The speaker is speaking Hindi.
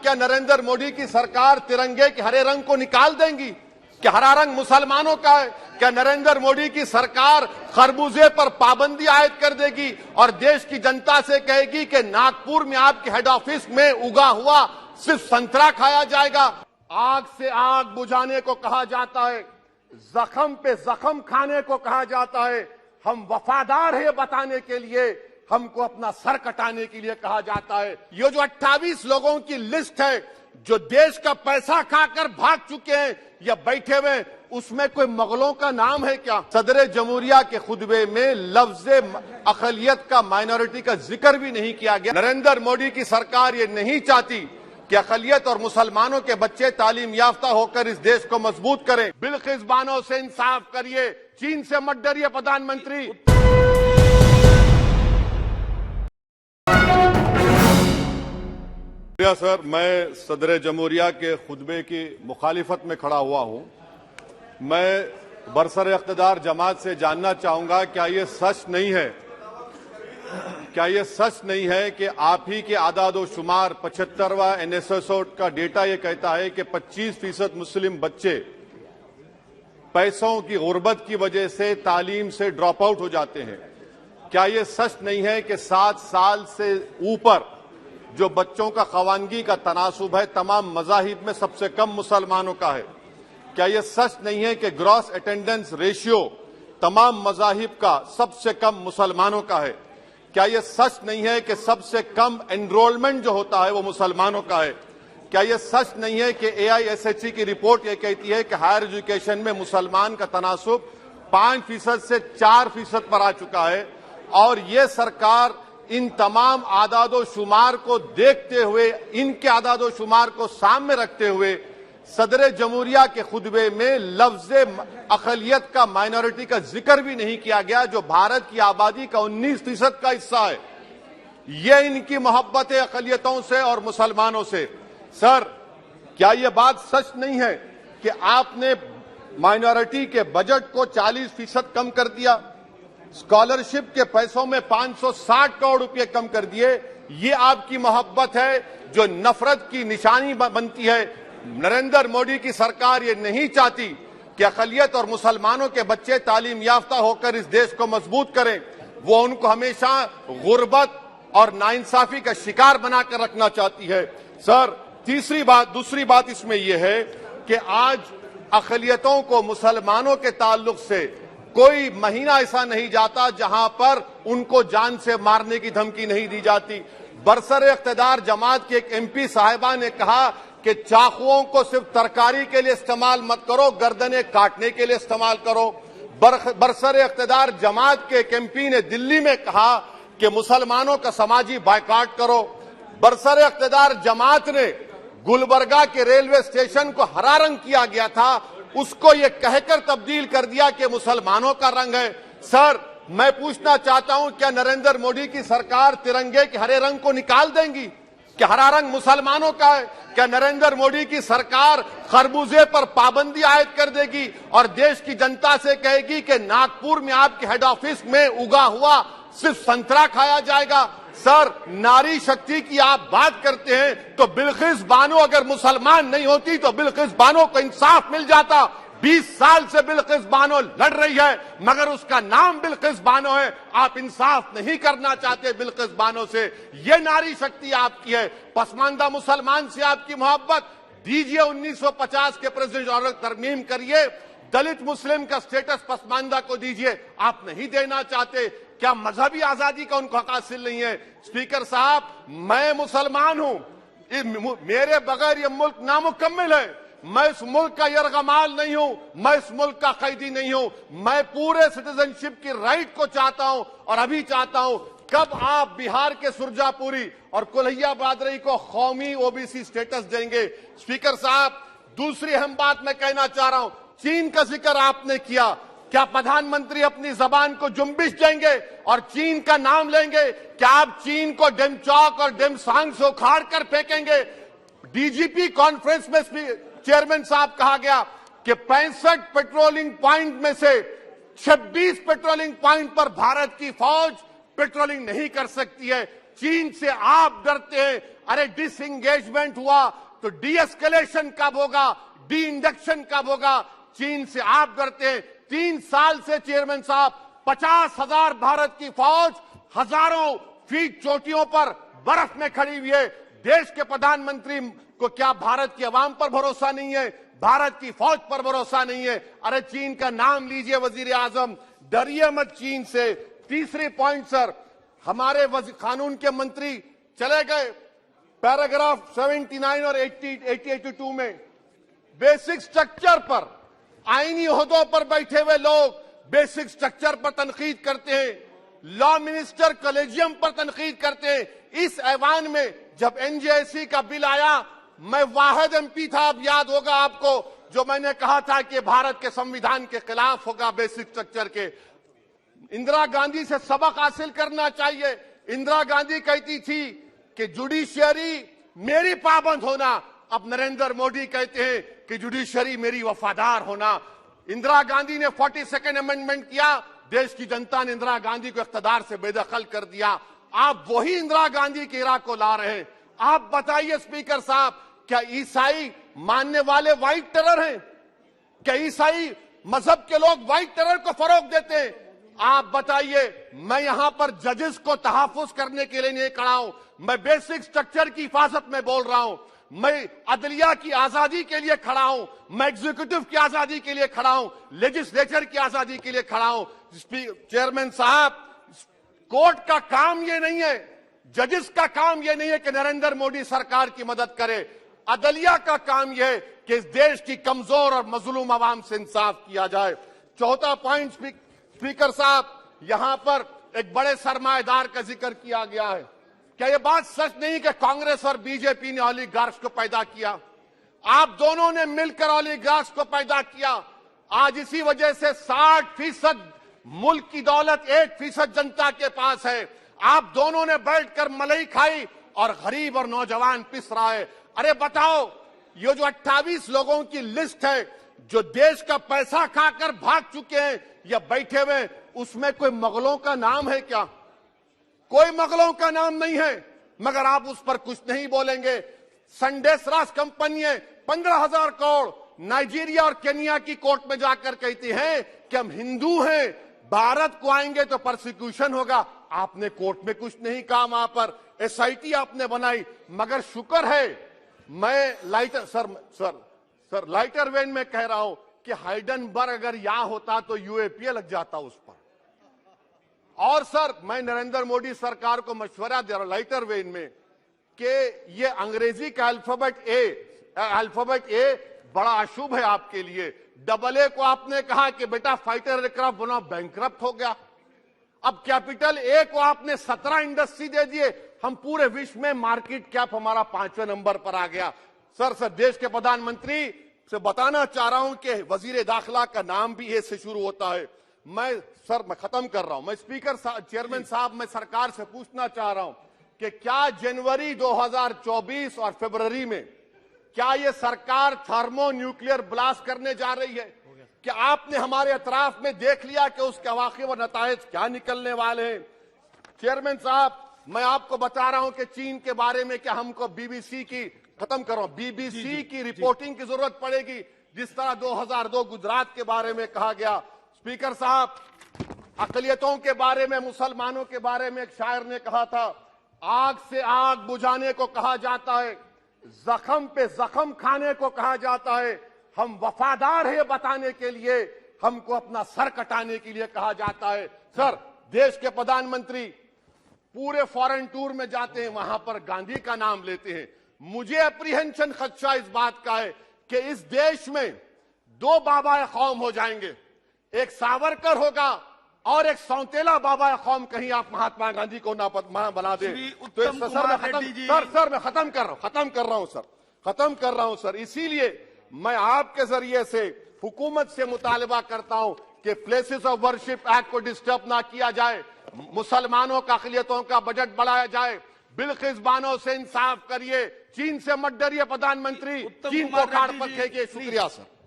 क्या नरेंद्र मोदी की सरकार तिरंगे के हरे रंग को निकाल देंगी? क्या हरा रंग मुसलमानों का है? क्या नरेंद्र मोदी की सरकार खरबूजे पर पाबंदी आयद कर देगी और देश की जनता से कहेगी कि नागपुर में आपके हेड ऑफिस में उगा हुआ सिर्फ संतरा खाया जाएगा? आग से आग बुझाने को कहा जाता है, जख्म पे जख्म खाने को कहा जाता है। हम वफादार है बताने के लिए, हमको अपना सर कटाने के लिए कहा जाता है। ये जो 28 लोगों की लिस्ट है जो देश का पैसा खाकर भाग चुके हैं या बैठे हुए, उसमें कोई मुगलों का नाम है क्या? सदर जमहूरिया के खुतबे में लफ्ज़े अक़लियत का, माइनॉरिटी का जिक्र भी नहीं किया गया। नरेंद्र मोदी की सरकार ये नहीं चाहती कि अक़लियत और मुसलमानों के बच्चे तालीम याफ्ता होकर इस देश को मजबूत करें। बिल्किस बानो से इंसाफ करिए, चीन से मत डरिए प्रधानमंत्री। सर, मैं सदर जमहूरिया के खुतबे की मुखालिफत में खड़ा हुआ हूं। मैं बरसर इख्तिदार जमात से जानना चाहूंगा, क्या ये सच नहीं है, क्या ये सच नहीं है कि आप ही के आदाद शुमार 75वां NSSO का डेटा ये कहता है कि 25% मुस्लिम बच्चे पैसों की गुर्बत की वजह से तालीम से ड्रॉप आउट हो जाते हैं? क्या ये सच नहीं है कि 7 साल से ऊपर जो बच्चों का खवानगी का तनासुब है तमाम मज़ाहिब में सबसे कम मुसलमानों का है? क्या ये सच नहीं है कि ग्रॉस अटेंडेंस रेशियो तमाम मज़ाहिब का सबसे कम मुसलमानों का है? क्या ये सच नहीं है कि सबसे कम एनरोलमेंट जो होता है वो मुसलमानों का है? क्या ये सच नहीं है कि AISHE की रिपोर्ट ये कहती है कि हायर एजुकेशन में मुसलमान का तनासुब 5% से 4% पर आ चुका है? और ये सरकार इन तमाम आदादो शुमार को देखते हुए, इनके आदादो शुमार को सामने रखते हुए सदर जमहूरिया के खुतबे में लफ्ज़े अक़लियत का, माइनॉरिटी का जिक्र भी नहीं किया गया, जो भारत की आबादी का 19% का हिस्सा है। ये इनकी मोहब्बत है अक़लियतों से और मुसलमानों से। सर, क्या ये बात सच नहीं है कि आपने माइनॉरिटी के बजट को 40% कम कर दिया, स्कॉलरशिप के पैसों में 560 करोड़ रुपए कम कर दिए? ये आपकी मोहब्बत है जो नफरत की निशानी बनती है। नरेंद्र मोदी की सरकार ये नहीं चाहती कि अक़लियत और मुसलमानों के बच्चे तालीम याफ्ता होकर इस देश को मजबूत करें। वो उनको हमेशा गुर्बत और नाइंसाफी का शिकार बनाकर रखना चाहती है। सर, दूसरी बात इसमें यह है कि आज अक़लियतों को मुसलमानों के ताल्लुक से कोई महीना ऐसा नहीं जाता जहां पर उनको जान से मारने की धमकी नहीं दी जाती। बरसर इख्तिदार जमात के एक MP साहिबा ने कहा कि चाकुओं को सिर्फ तरकारी के लिए इस्तेमाल मत करो, गर्दनें काटने के लिए इस्तेमाल करो। बरसर इख्तिदार जमात के एक MP ने दिल्ली में कहा कि मुसलमानों का समाजी बायकाट करो। बरसर इख्तिदार जमात ने गुलबर्गा के रेलवे स्टेशन को हरा रंग किया गया था, उसको ये कहकर तब्दील कर दिया कि मुसलमानों का रंग है। सर, मैं पूछना चाहता हूं, क्या नरेंद्र मोदी की सरकार तिरंगे के हरे रंग को निकाल देंगी? क्या हरा रंग मुसलमानों का है? क्या नरेंद्र मोदी की सरकार खरबूजे पर पाबंदी आयद कर देगी और देश की जनता से कहेगी कि नागपुर में आपके हेड ऑफिस में उगा हुआ सिर्फ संतरा खाया जाएगा? सर, नारी शक्ति की आप बात करते हैं तो बिल्किस बानो अगर मुसलमान नहीं होती तो बिल्किस बानो को इंसाफ मिल जाता। 20 साल से बिल्किस बानो लड़ रही है मगर उसका नाम बिल्किस बानो है। आप इंसाफ नहीं करना चाहते बिल्किस बानो से। ये नारी शक्ति आपकी है। पसमानदा मुसलमान से आपकी मोहब्बत, दीजिए 1950 के प्रेसिडेंट ऑर्डर तरमीम करिए, दलित मुस्लिम का स्टेटस पसमानदा को दीजिए। आप नहीं देना चाहते। क्या मजहबी आजादी का उनको हक हासिल नहीं है? स्पीकर साहब, मैं मुसलमान हूं, मेरे बगैर ये मुल्क नामुकम्मल है। मैं इस मुल्क का यरगमाल नहीं हूं, मैं इस मुल्क का कैदी नहीं हूं। मैं पूरे सिटीजनशिप की राइट को चाहता हूं और अभी चाहता हूं। कब आप बिहार के सुरजापुरी और कुल्हिया बादरी को कौमी OBC स्टेटस देंगे? स्पीकर साहब, दूसरी अहम बात मैं कहना चाह रहा हूं, चीन का जिक्र आपने किया। क्या प्रधानमंत्री अपनी जबान को जुम्बिश देंगे और चीन का नाम लेंगे? क्या आप चीन को डेमचौक और डेमसांग से उखाड़ कर फेंकेंगे? DGP कॉन्फ्रेंस में चेयरमैन साहब कहा गया कि 65 पेट्रोलिंग पॉइंट में से 26 पेट्रोलिंग पॉइंट पर भारत की फौज पेट्रोलिंग नहीं कर सकती है। चीन से आप डरते हैं, अरे डिसएंगेजमेंट हुआ तो डी एस्केलेशन कब होगा, डी इंडक्शन कब होगा? चीन से आप डरते हैं। 3 साल से चेयरमैन साहब 50,000 भारत की फौज हजारों फीट चोटियों पर बर्फ में खड़ी हुई है। देश के प्रधानमंत्री को क्या भारत की आवाम पर भरोसा नहीं है, भारत की फौज पर भरोसा नहीं है? अरे चीन का नाम लीजिए वजीर आजम, डरिए मत चीन से। तीसरी पॉइंट सर, हमारे कानून के मंत्री चले गए, पैराग्राफ 79 और 82 में बेसिक स्ट्रक्चर पर, आईनी ओहदों पर बैठे हुए लोग बेसिक स्ट्रक्चर पर तनकीद करते हैं, लॉ मिनिस्टर कॉलेजियम पर तनकीद करते हैं। इस ऐवान में जब एनजेसी का बिल आया, मैं वाहिद एमपी था, अब याद होगा आपको, जो मैंने कहा था कि भारत के संविधान के खिलाफ होगा बेसिक स्ट्रक्चर के। इंदिरा गांधी से सबक हासिल करना चाहिए। इंदिरा गांधी कहती थी कि जुडिशियरी मेरी पाबंद होना, अब नरेंद्र मोदी कहते हैं कि जुडिशियरी मेरी वफादार होना। इंदिरा गांधी ने 42nd अमेंडमेंट किया, देश की जनता ने इंदिरा गांधी को इख्तियार से बेदखल कर दिया। आप वही इंदिरा गांधी के इराक को ला रहे हैं। आप बताइए स्पीकर साहब, क्या ईसाई मानने वाले व्हाइट टेरर हैं? क्या ईसाई मजहब के लोग व्हाइट टेरर को फरोग देते हैं? आप बताइए। मैं यहां पर जजेस को तहफ्फुज करने के लिए नहीं खड़ा हूं, मैं बेसिक स्ट्रक्चर की हिफाजत में बोल रहा हूं। मैं अदलिया की आजादी के लिए खड़ा हूं, मैं एग्जीक्यूटिव की आजादी के लिए खड़ा हूं, लेजिस्लेचर की आजादी के लिए खड़ा हूं। चेयरमैन साहब, कोर्ट का काम ये नहीं है, जजेस का काम ये नहीं है कि नरेंद्र मोदी सरकार की मदद करे। अदलिया का काम यह है कि इस देश की कमजोर और मजलूम आवाम से इंसाफ किया जाए। चौथा पॉइंट स्पीकर साहब, यहां पर एक बड़े सरमाएदार का जिक्र किया गया है। क्या यह बात सच नहीं कि कांग्रेस और बीजेपी ने ओलिगार्क्स को पैदा किया? आप दोनों ने मिलकर ओलिगार्क्स को पैदा किया। आज इसी वजह से 60% मुल्क की दौलत 1% जनता के पास है। आप दोनों ने बैठकर मलाई खाई और गरीब और नौजवान पिस रहा है। अरे बताओ, ये जो 28 लोगों की लिस्ट है जो देश का पैसा खाकर भाग चुके हैं या बैठे हुए, उसमें कोई मुगलों का नाम है क्या? कोई मुगलों का नाम नहीं है, मगर आप उस पर कुछ नहीं बोलेंगे। संडेसरास कंपनी 15,000 करोड़ नाइजीरिया और केनिया की कोर्ट में जाकर कहती हैं कि हम हिंदू हैं, भारत को आएंगे तो परसिक्यूशन होगा। आपने कोर्ट में कुछ नहीं कहा, वहां पर एसआईटी आपने बनाई। मगर शुक्र है, मैं लाइटर वेन में कह रहा हूं कि हाइडनबर्ग अगर यहां होता तो यूएपीए लग जाता उस पर। और सर, मैं नरेंद्र मोदी सरकार को मशवरा दे रहा हूं लाइटर वेन में कि ये अंग्रेजी का अल्फाबेट ए बड़ा अशुभ है आपके लिए। AA को आपने कहा कि बेटा फाइटर एयरक्राफ्ट बनाओ, बैंकरप्ट हो गया। अब कैपिटल A को आपने 17 इंडस्ट्री दे दिए, हम पूरे विश्व में मार्केट कैप हमारा 5वें नंबर पर आ गया। सर देश के प्रधानमंत्री से बताना चाह रहा हूं कि वजीर दाखिला का नाम भी ए से शुरू होता है। मैं खत्म कर रहा हूं। मैं स्पीकर चेयरमैन साहब, मैं सरकार से पूछना चाह रहा हूं कि क्या जनवरी 2024 और फरवरी में क्या ये सरकार थर्मो न्यूक्लियर ब्लास्ट करने जा रही है? क्या आपने हमारे अतराफ में देख लिया कि उसके वाकई व नतायज क्या निकलने वाले हैं? चेयरमैन साहब, मैं आपको बता रहा हूं कि चीन के बारे में क्या हमको बीबीसी की की रिपोर्टिंग की जरूरत पड़ेगी, जिस तरह 2002 गुजरात के बारे में कहा गया। स्पीकर साहब, अकलियतों के बारे में, मुसलमानों के बारे में एक शायर ने कहा था, आग से आग बुझाने को कहा जाता है, जख्म पे जख्म खाने को कहा जाता है। हम वफादार है बताने के लिए, हमको अपना सर कटाने के लिए कहा जाता है। सर, देश के प्रधानमंत्री पूरे फॉरेन टूर में जाते हैं, वहां पर गांधी का नाम लेते हैं। मुझे अप्रीहेंशन, खदशा इस बात का है कि इस देश में 2 बाबा कौम हो जाएंगे, एक सावरकर होगा और एक सौतेला बाबा कौम। कहीं आप महात्मा गांधी को ना बना दे। तो मैं खत्म कर रहा हूं सर। इसीलिए मैं आपके जरिए से हुकूमत से मुतालबा करता हूं कि प्लेसेस ऑफ वर्शिप एक्ट को डिस्टर्ब ना किया जाए, मुसलमानों का अक़लियतों का बजट बढ़ाया जाए, बिल्किस बानो से इंसाफ करिए, चीन से मत डरिए प्रधानमंत्री, चीन को काट पर फेंकिए। शुक्रिया सर।